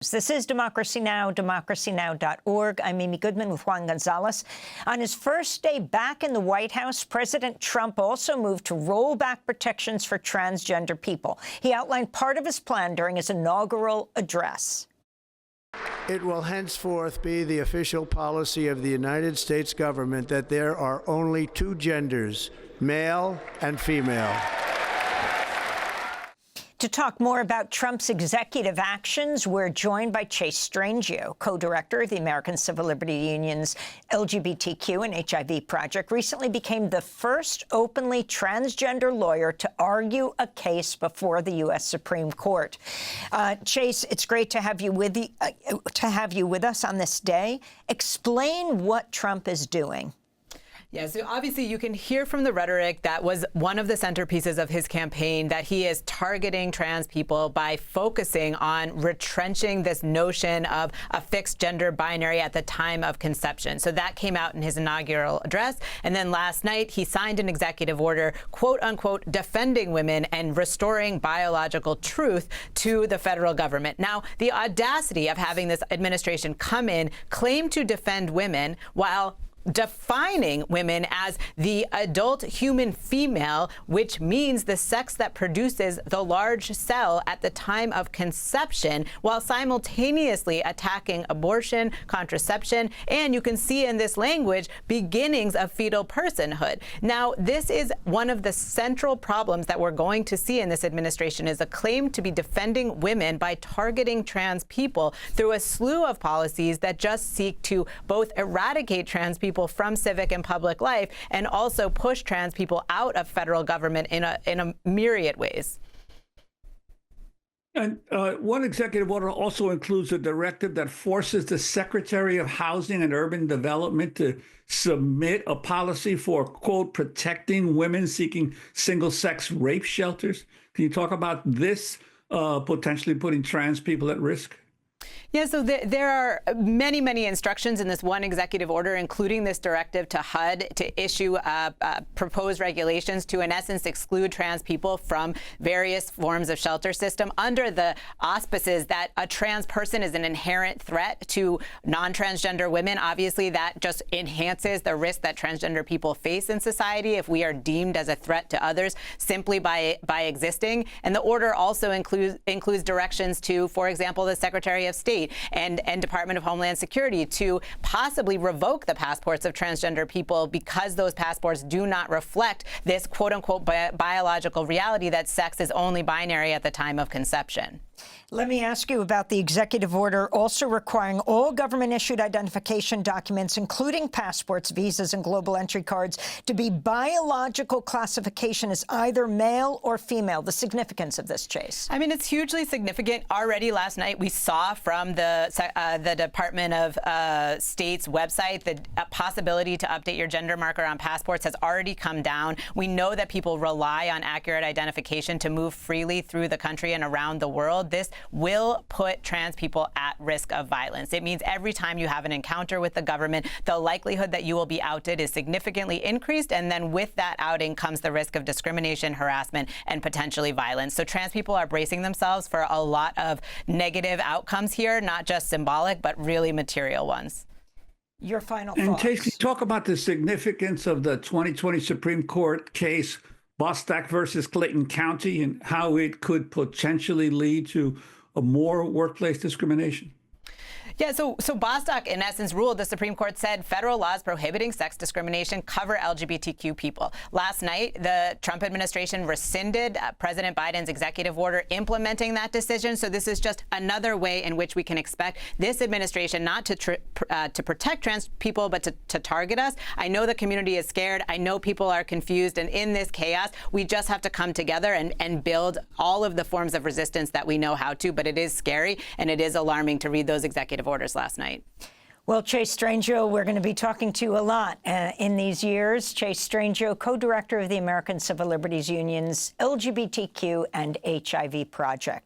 This is Democracy Now!, democracynow.org. I'm Amy Goodman with Juan Gonzalez. On his first day back in the White House, President Trump also moved to roll back protections for transgender people. He outlined part of his plan during his inaugural address. It will henceforth be the official policy of the United States government that there are only two genders, male and female. To talk more about Trump's executive actions, we're joined by Chase Strangio, co-director of the American Civil Liberties Union's LGBTQ and HIV project, recently became the first openly transgender lawyer to argue a case before the U.S. Supreme Court. Chase, it's great to have you with us on this day. Explain what Trump is doing. Yeah, so obviously you can hear from the rhetoric that was one of the centerpieces of his campaign, that he is targeting trans people by focusing on retrenching this notion of a fixed gender binary at the time of conception. So that came out in his inaugural address. And then last night, he signed an executive order, quote unquote, defending women and restoring biological truth to the federal government. Now, the audacity of having this administration come in, claim to defend women while defining women as the adult human female, which means the sex that produces the large cell at the time of conception, while simultaneously attacking abortion, contraception, and you can see in this language beginnings of fetal personhood. Now, this is one of the central problems that we're going to see in this administration, is a claim to be defending women by targeting trans people through a slew of policies that just seek to both eradicate trans people from civic and public life and also push trans people out of federal government in a myriad ways. And one executive order also includes a directive that forces the Secretary of Housing and Urban Development to submit a policy for, quote, protecting women seeking single-sex rape shelters. Can you talk about this potentially putting trans people at risk? Yeah, so there are many, many instructions in this one executive order, including this directive to HUD to issue proposed regulations to, in essence, exclude trans people from various forms of shelter system under the auspices that a trans person is an inherent threat to non-transgender women. Obviously, that just enhances the risk that transgender people face in society if we are deemed as a threat to others simply by existing. And the order also includes directions to, for example, the Secretary of State and Department of Homeland Security to possibly revoke the passports of transgender people because those passports do not reflect this quote unquote biological reality that sex is only binary at the time of conception. Let me ask you about the executive order also requiring all government-issued identification documents, including passports, visas, and global entry cards, to be biological classification as either male or female. The significance of this, Chase? I mean, it's hugely significant. Already last night, we saw from the Department of State's website the possibility to update your gender marker on passports has already come down. We know that people rely on accurate identification to move freely through the country and around the world. This will put trans people at risk of violence. It means every time you have an encounter with the government, the likelihood that you will be outed is significantly increased. And then with that outing comes the risk of discrimination, harassment, and potentially violence. So trans people are bracing themselves for a lot of negative outcomes here, not just symbolic, but really material ones. Your final thoughts. And Chase, can you talk about the significance of the 2020 Supreme Court case, Bostock versus Clayton County, and how it could potentially lead to more workplace discrimination? Yeah, so Bostock, in essence, ruled, the Supreme Court said federal laws prohibiting sex discrimination cover LGBTQ people. Last night, the Trump administration rescinded President Biden's executive order implementing that decision. So this is just another way in which we can expect this administration not to protect trans people, but to target us. I know the community is scared. I know people are confused. And in this chaos, we just have to come together and build all of the forms of resistance that we know how to. But it is scary and it is alarming to read those executive orders last night. Well, Chase Strangio, we're going to be talking to you a lot in these years. Chase Strangio, co-director of the American Civil Liberties Union's LGBTQ and HIV project.